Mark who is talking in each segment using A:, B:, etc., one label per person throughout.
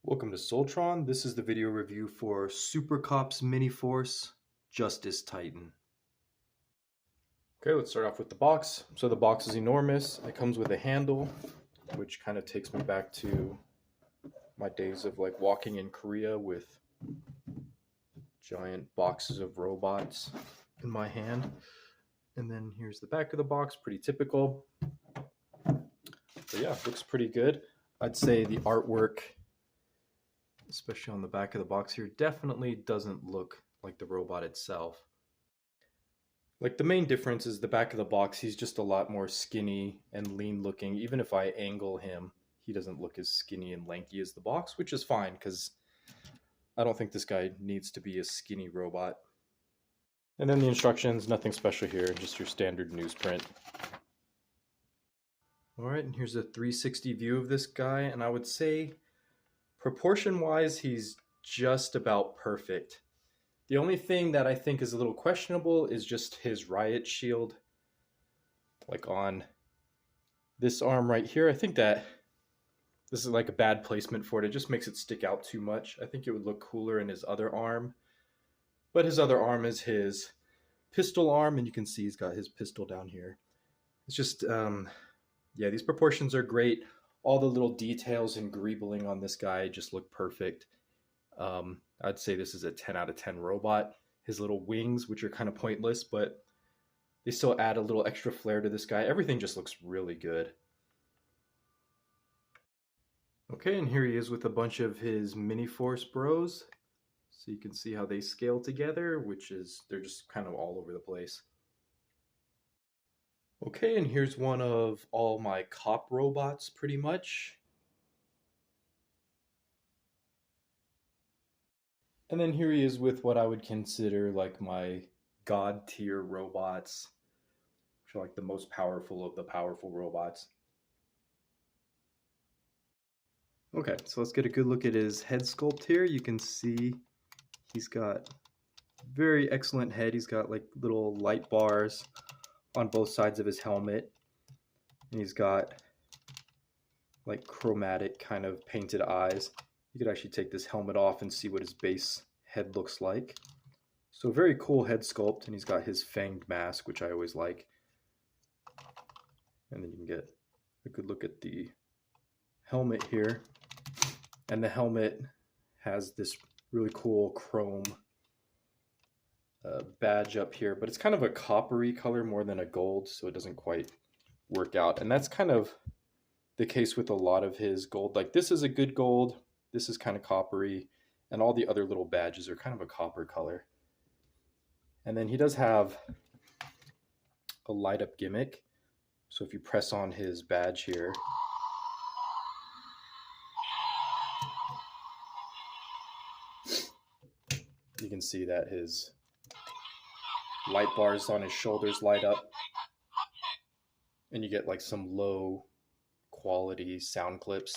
A: Welcome to Soltron. This is the video review for Supercops Miniforce Justice Titan. Okay, let's start off with the box. So the box is enormous. It comes with a handle, which kind of takes me back to my days of like walking in Korea with giant boxes of robots in my hand. And then here's the back of the box, pretty typical. But yeah, looks pretty good. I'd say the artwork, especially on the back of the box here, definitely doesn't look like the robot itself. Like the main difference is the back of the box, he's just a lot more skinny and lean looking. Even if I angle him, he doesn't look as skinny and lanky as the box, which is fine because I don't think this guy needs to be a skinny robot. And then the instructions, nothing special here, just your standard newsprint. All right, and here's a 360 view of this guy, and I would say proportion-wise, he's just about perfect. The only thing that I think is a little questionable is just his riot shield. Like on this arm right here, I think that this is like a bad placement for it. It just makes it stick out too much. I think it would look cooler in his other arm. But his other arm is his pistol arm, and you can see he's got his pistol down here. It's just, yeah, these proportions are great. All the little details and greebling on this guy just look perfect. I'd say this is a 10 out of 10 robot. His little wings, which are kind of pointless, but they still add a little extra flair to this guy. Everything just looks really good. Okay, and here he is with a bunch of his Miniforce bros. So you can see how they scale together, which is, they're just kind of all over the place. Okay, and here's one of all my cop robots, pretty much. And then here he is with what I would consider like my god tier robots, which are like the most powerful of the powerful robots. Okay, so let's get a good look at his head sculpt here. You can see he's got very excellent head. He's got like little light bars on both sides of his helmet. And he's got like chromatic kind of painted eyes. You could actually take this helmet off and see what his base head looks like. So very cool head sculpt, and he's got his fanged mask, which I always like. And then you can get a good look at the helmet here. And the helmet has this really cool chrome badge up here, but it's kind of a coppery color more than a gold, so it doesn't quite work out. And that's kind of the case with a lot of his gold. Like this is a good gold, this is kind of coppery, and all the other little badges are kind of a copper color. And then he does have a light up gimmick. So if you press on his badge here, you can see that his light bars on his shoulders light up, and you get like some low quality sound clips.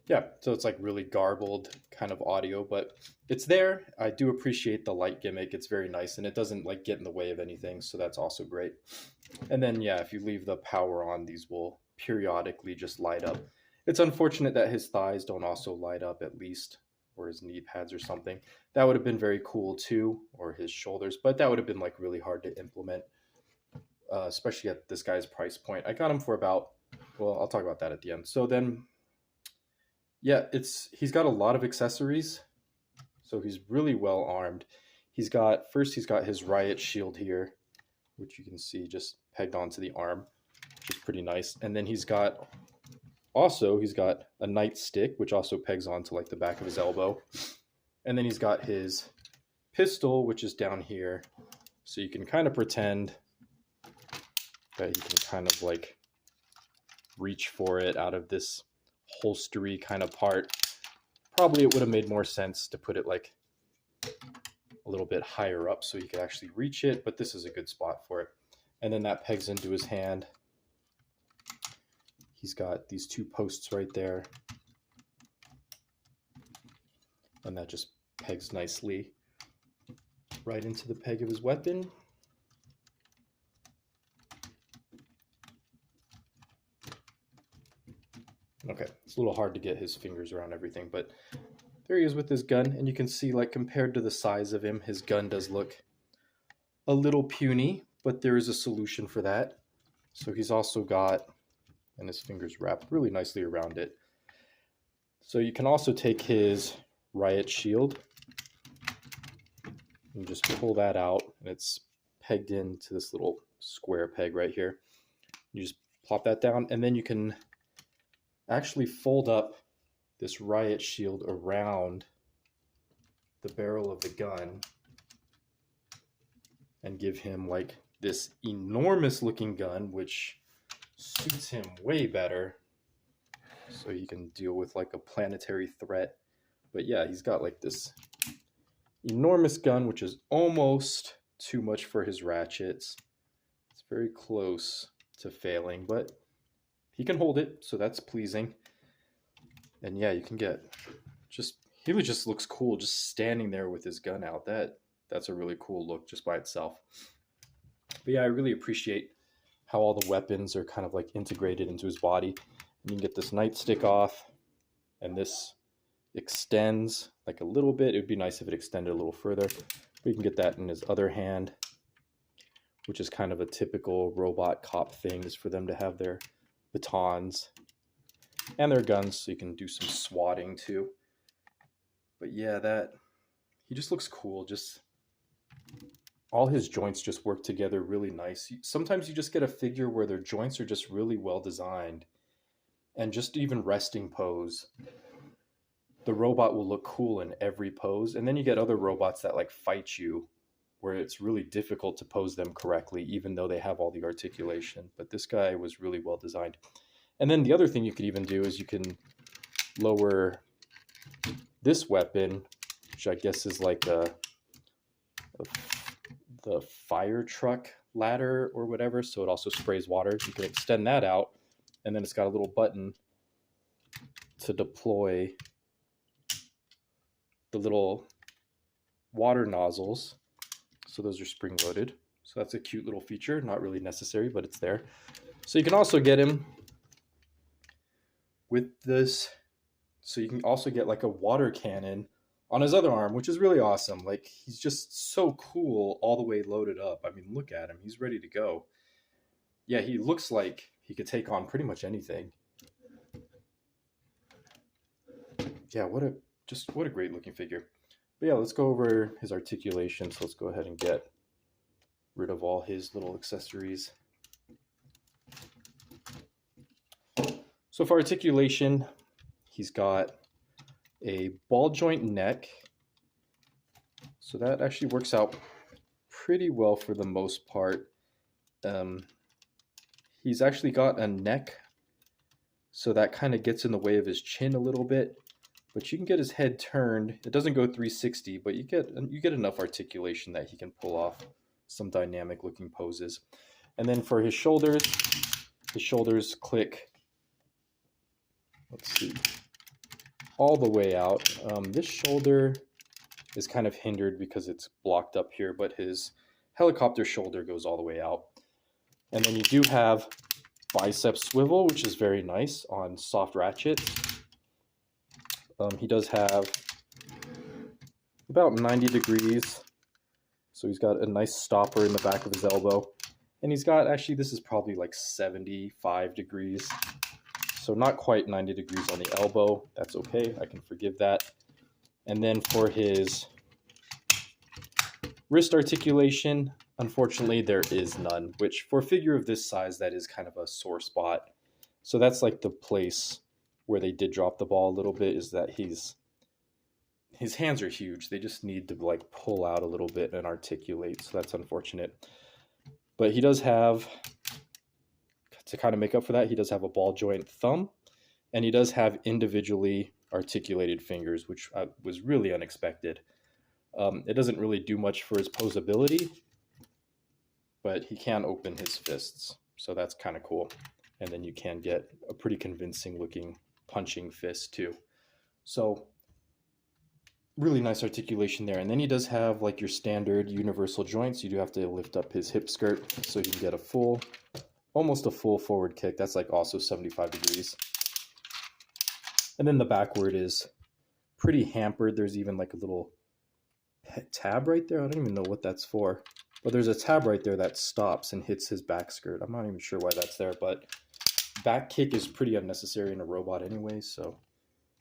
A: Yeah, so it's like really garbled kind of audio, but it's there. I do appreciate the light gimmick. It's very nice, and it doesn't like get in the way of anything, so that's also great. And then yeah, if you leave the power on, these will periodically just light up. It's unfortunate that his thighs don't also light up at least, or his knee pads or something. That would have been very cool too, or his shoulders, but that would have been like really hard to implement, especially at this guy's price point. I got him for about, well, I'll talk about that at the end. So then, yeah, he's got a lot of accessories, so he's really well armed. He's got his riot shield here, which you can see just pegged onto the arm, which is pretty nice. And then he's got a nightstick, which also pegs onto like the back of his elbow. And then he's got his pistol, which is down here. So you can kind of pretend that you can kind of like reach for it out of this holstery kind of part. Probably it would have made more sense to put it like a little bit higher up so you could actually reach it, but this is a good spot for it. And then that pegs into his hand. He's got these two posts right there, and that just pegs nicely right into the peg of his weapon. Okay, it's a little hard to get his fingers around everything, but there he is with his gun, and you can see, like, compared to the size of him, his gun does look a little puny, but there is a solution for that. So he's also got, and his fingers wrapped really nicely around it. So you can also take his riot shield and just pull that out, and it's pegged into this little square peg right here. You just plop that down, and then you can actually fold up this riot shield around the barrel of the gun and give him like this enormous looking gun, which suits him way better, so he can deal with like a planetary threat. But yeah, he's got like this enormous gun, which is almost too much for his ratchets. It's very close to failing, but he can hold it, so that's pleasing. And yeah, you can get he just looks cool just standing there with his gun out. That's a really cool look just by itself. But yeah, I really appreciate how all the weapons are kind of like integrated into his body. And you can get this nightstick off, and this extends like a little bit. It would be nice if it extended a little further. But you can get that in his other hand, which is kind of a typical robot cop thing, is for them to have their batons and their guns, so you can do some swatting too. But yeah, he just looks cool. Just all his joints just work together really nice. Sometimes you just get a figure where their joints are just really well designed, and just even resting pose, the robot will look cool in every pose. And then you get other robots that like fight you, where it's really difficult to pose them correctly, even though they have all the articulation. But this guy was really well designed. And then the other thing you could even do is you can lower this weapon, which I guess is like the fire truck ladder or whatever, so it also sprays water. You can extend that out, and then it's got a little button to deploy the little water nozzles. So those are spring loaded. So that's a cute little feature, not really necessary, but it's there. So you can also get him with this. So you can also get like a water cannon on his other arm, which is really awesome. Like, he's just so cool all the way loaded up. I mean, look at him. He's ready to go. Yeah, he looks like he could take on pretty much anything. Yeah, what a great looking figure. But yeah, let's go over his articulation. So let's go ahead and get rid of all his little accessories. So for articulation, he's got a ball joint neck. So that actually works out pretty well for the most part. He's actually got a neck, so that kind of gets in the way of his chin a little bit. But you can get his head turned. It doesn't go 360, but you get enough articulation that he can pull off some dynamic looking poses. And then for his shoulders click, let's see, all the way out. This shoulder is kind of hindered because it's blocked up here, but his helicopter shoulder goes all the way out. And then you do have bicep swivel, which is very nice on soft ratchets. He does have about 90 degrees. So he's got a nice stopper in the back of his elbow. And he's got, actually, this is probably like 75 degrees. So not quite 90 degrees on the elbow. That's okay. I can forgive that. And then for his wrist articulation, unfortunately, there is none, which for a figure of this size, that is kind of a sore spot. So that's like the place where they did drop the ball a little bit, is that his hands are huge. They just need to like pull out a little bit and articulate. So that's unfortunate. But he does have, to kind of make up for that, he does have a ball joint thumb, and he does have individually articulated fingers, which was really unexpected. It doesn't really do much for his posability, but he can open his fists. So that's kind of cool. And then you can get a pretty convincing looking punching fist too. So really nice articulation there. And then he does have like your standard universal joints. You do have to lift up his hip skirt so he can get a full, almost a full forward kick. That's like also 75 degrees. And then the backward is pretty hampered. There's even like a little tab right there. I don't even know what that's for. But there's a tab right there that stops and hits his back skirt. I'm not even sure why that's there, but back kick is pretty unnecessary in a robot anyway, so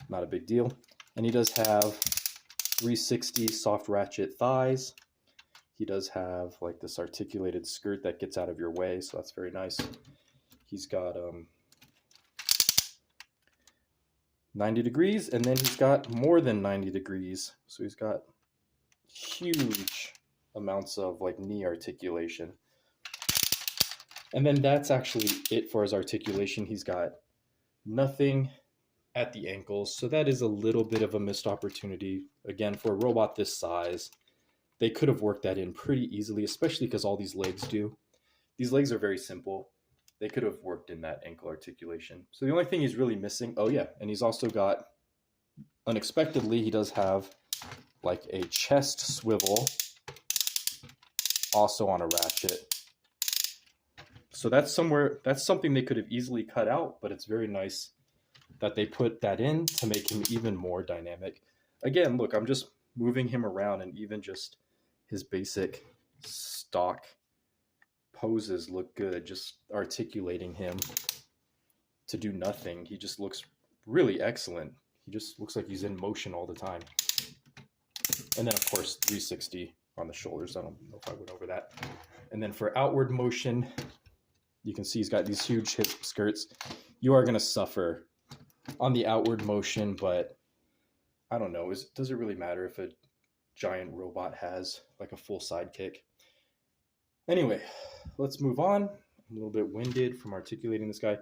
A: not a big deal. And he does have 360 soft ratchet thighs. He does have like this articulated skirt that gets out of your way, so that's very nice. He's got 90 degrees, and then he's got more than 90 degrees. So he's got huge amounts of like knee articulation. And then that's actually it for his articulation. He's got nothing at the ankles, so that is a little bit of a missed opportunity. Again, for a robot this size, they could have worked that in pretty easily, especially because all these legs do. These legs are very simple. They could have worked in that ankle articulation. So the only thing he's really missing, oh yeah, and he's also got, unexpectedly, he does have like a chest swivel also on a ratchet. So that's something they could have easily cut out, but it's very nice that they put that in to make him even more dynamic. Again, look, I'm just moving him around, and even just his basic stock poses look good. Just articulating him to do nothing, he just looks really excellent. He just looks like he's in motion all the time. And then, of course, 360 on the shoulders. I don't know if I went over that. And then for outward motion, you can see he's got these huge hip skirts. You are going to suffer on the outward motion, but I don't know. Does it really matter if a giant robot has like a full side kick? Anyway, let's move on. I'm a little bit winded from articulating this guy.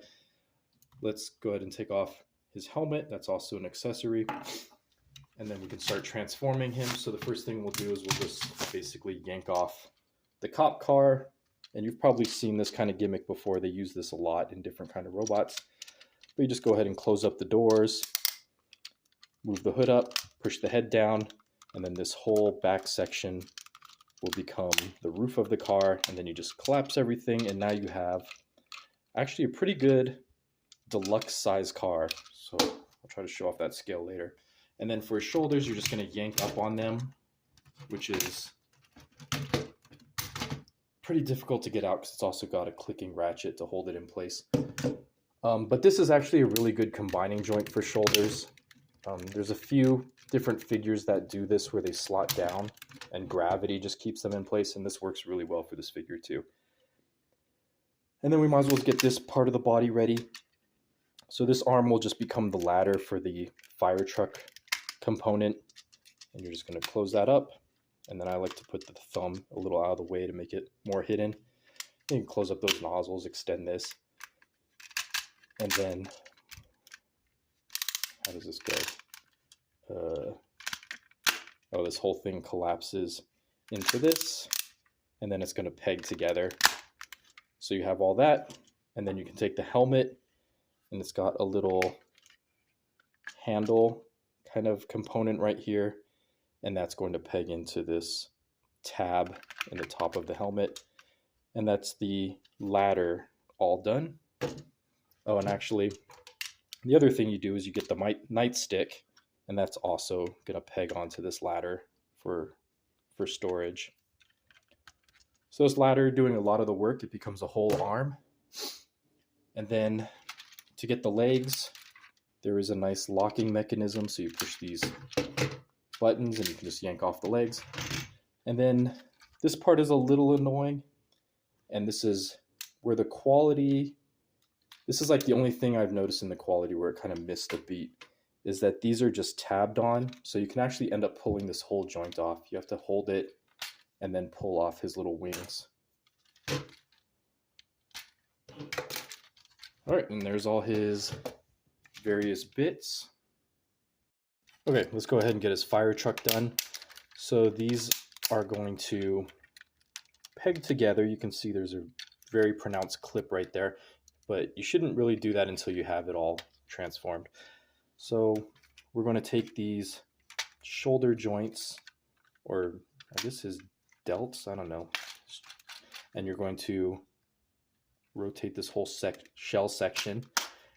A: Let's go ahead and take off his helmet. That's also an accessory. And then we can start transforming him. So the first thing we'll do is we'll just basically yank off the cop car. And you've probably seen this kind of gimmick before. They use this a lot in different kind of robots. But you just go ahead and close up the doors, move the hood up, push the head down, and then this whole back section will become the roof of the car. And then you just collapse everything, and now you have actually a pretty good deluxe size car. So I'll try to show off that scale later. And then for his shoulders, you're just going to yank up on them, which is pretty difficult to get out because it's also got a clicking ratchet to hold it in place. But this is actually a really good combining joint for shoulders. There's a few different figures that do this where they slot down and gravity just keeps them in place, and this works really well for this figure too. And then we might as well get this part of the body ready. So this arm will just become the ladder for the fire truck component, and you're just going to close that up. And then I like to put the thumb a little out of the way to make it more hidden. You can close up those nozzles, extend this, and then how does this go? Oh, this whole thing collapses into this, and then it's going to peg together. So you have all that, and then you can take the helmet, and it's got a little handle kind of component right here, and that's going to peg into this tab in the top of the helmet, and that's the ladder all done. Oh, and actually, the other thing you do is you get the nightstick, and that's also going to peg onto this ladder for storage. So this ladder doing a lot of the work, it becomes a whole arm. And then to get the legs, there is a nice locking mechanism. So you push these buttons and you can just yank off the legs. And then this part is a little annoying. And this is where the quality, this is like the only thing I've noticed in the quality where it kind of missed a beat, is that these are just tabbed on. So you can actually end up pulling this whole joint off. You have to hold it and then pull off his little wings. All right, and there's all his various bits. Okay, let's go ahead and get his fire truck done. So these are going to peg together. You can see there's a very pronounced clip right there, but you shouldn't really do that until you have it all transformed. So we're going to take these shoulder joints, or I guess his delts, I don't know. And you're going to rotate this whole shell section,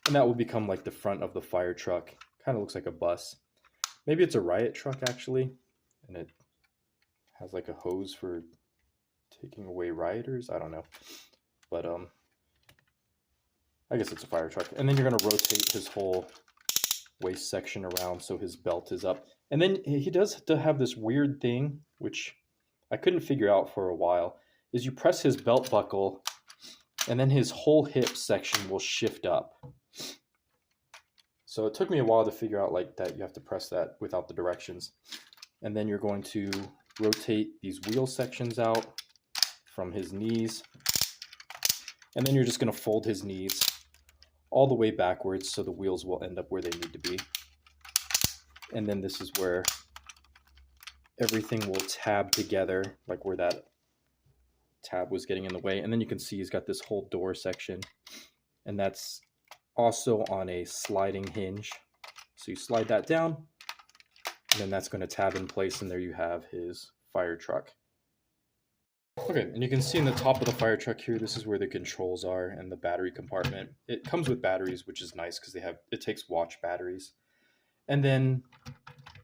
A: and that will become like the front of the fire truck. Kind of looks like a bus. Maybe it's a riot truck actually, and it has like a hose for taking away rioters. I don't know, but I guess it's a fire truck. And then you're going to rotate his whole waist section around so his belt is up. And then he does have this weird thing, which I couldn't figure out for a while, is you press his belt buckle and then his whole hip section will shift up. So it took me a while to figure out like that you have to press that without the directions. And then you're going to rotate these wheel sections out from his knees. And then you're just going to fold his knees all the way backwards so the wheels will end up where they need to be. And then this is where everything will tab together, like where that tab was getting in the way. And then you can see he's got this whole door section, and that's also on a sliding hinge. So you slide that down, and then that's going to tab in place, and there you have his fire truck. Okay, and you can see in the top of the fire truck here, this is where the controls are and the battery compartment. It comes with batteries, which is nice because it takes watch batteries. And then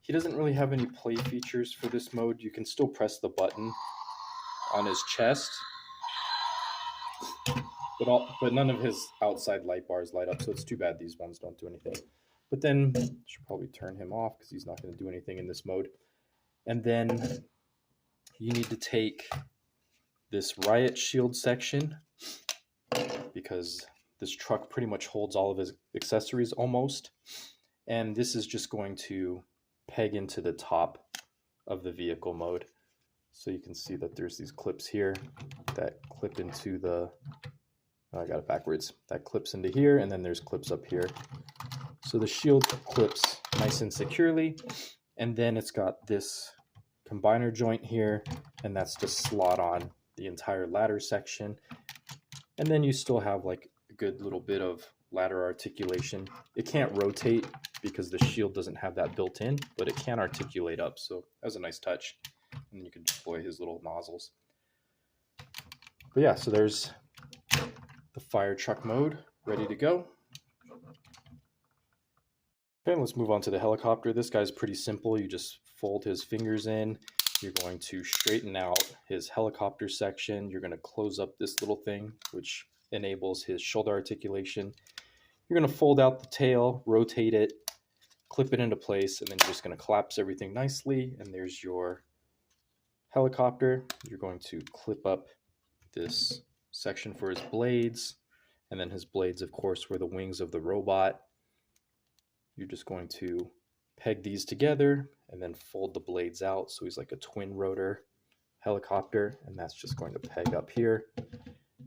A: he doesn't really have any play features for this mode. You can still press the button on his chest, but none of his outside light bars light up, so it's too bad these ones don't do anything. But then I should probably turn him off because he's not going to do anything in this mode. And then you need to take this riot shield section, because this truck pretty much holds all of his accessories almost, and this is just going to peg into the top of the vehicle mode. So you can see that there's these clips here that clip into the, oh, I got it backwards, that clips into here, and then there's clips up here. So the shield clips nice and securely, and then it's got this combiner joint here, and that's to slot on the entire ladder section. And then you still have like a good little bit of ladder articulation. It can't rotate because the shield doesn't have that built in, but it can articulate up, so that was a nice touch. And then you can deploy his little nozzles. But yeah, so there's the fire truck mode ready to go. Okay, let's move on to the helicopter. This guy's pretty simple. You just fold his fingers in. You're going to straighten out his helicopter section. You're going to close up this little thing, which enables his shoulder articulation. You're going to fold out the tail, rotate it, clip it into place, and then you're just going to collapse everything nicely. And there's your helicopter. You're going to clip up this section for his blades. And then his blades, of course, were the wings of the robot. You're just going to peg these together and then fold the blades out so he's like a twin rotor helicopter, and that's just going to peg up here.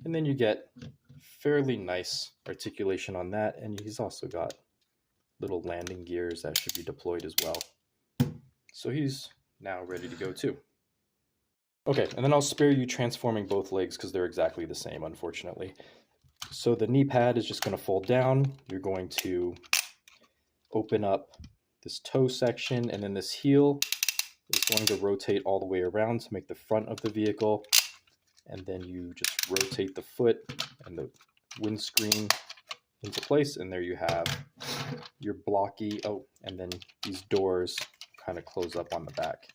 A: And then you get fairly nice articulation on that, and he's also got little landing gears that should be deployed as well. So he's now ready to go too. Okay, and then I'll spare you transforming both legs because they're exactly the same, unfortunately. So the knee pad is just going to fold down. You're going to open up this toe section, and then this heel is going to rotate all the way around to make the front of the vehicle. And then you just rotate the foot and the windscreen into place, and there you have your blocky, and then these doors kind of close up on the back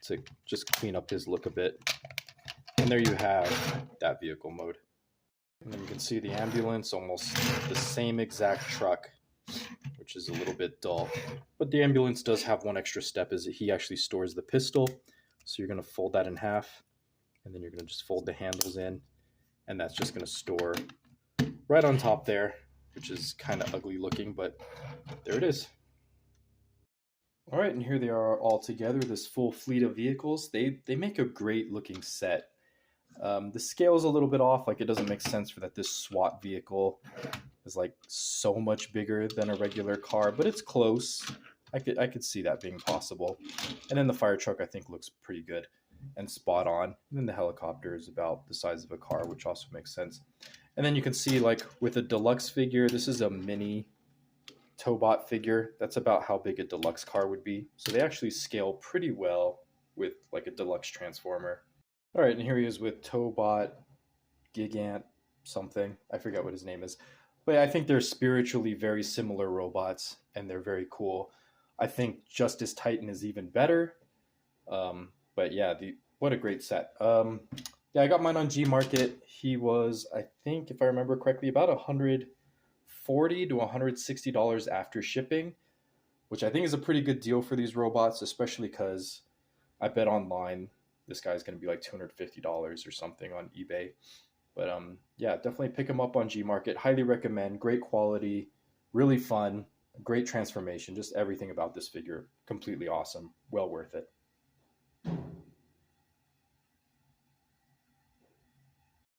A: to just clean up his look a bit. And there you have that vehicle mode. And then you can see the ambulance, almost the same exact truck, which is a little bit dull. But the ambulance does have one extra step, is that he actually stores the pistol. So you're going to fold that in half, and then you're going to just fold the handles in, and that's just going to store right on top there, which is kind of ugly looking, but there it is. All right, and here they are all together, this full fleet of vehicles. They make a great looking set. The scale is a little bit off, like it doesn't make sense for that this SWAT vehicle is like so much bigger than a regular car, but it's close. I could see that being possible. And then the fire truck I think looks pretty good and spot on. And then the helicopter is about the size of a car, which also makes sense. And then you can see, like with a deluxe figure, this is a mini Tobot figure. That's about how big a deluxe car would be. So they actually scale pretty well with like a deluxe transformer. All right, and here he is with Tobot Gigant something. I forget what his name is. But I think they're spiritually very similar robots, and they're very cool. I think Justice Titan is even better. But yeah, what a great set. Yeah, I got mine on G Market. He was, I think, if I remember correctly, about $140 to $160 after shipping, which I think is a pretty good deal for these robots, especially because I bet online this guy's going to be like $250 or something on eBay. But yeah, definitely pick him up on G Market. Highly recommend. Great quality, really fun, great transformation. Just everything about this figure, completely awesome. Well worth it.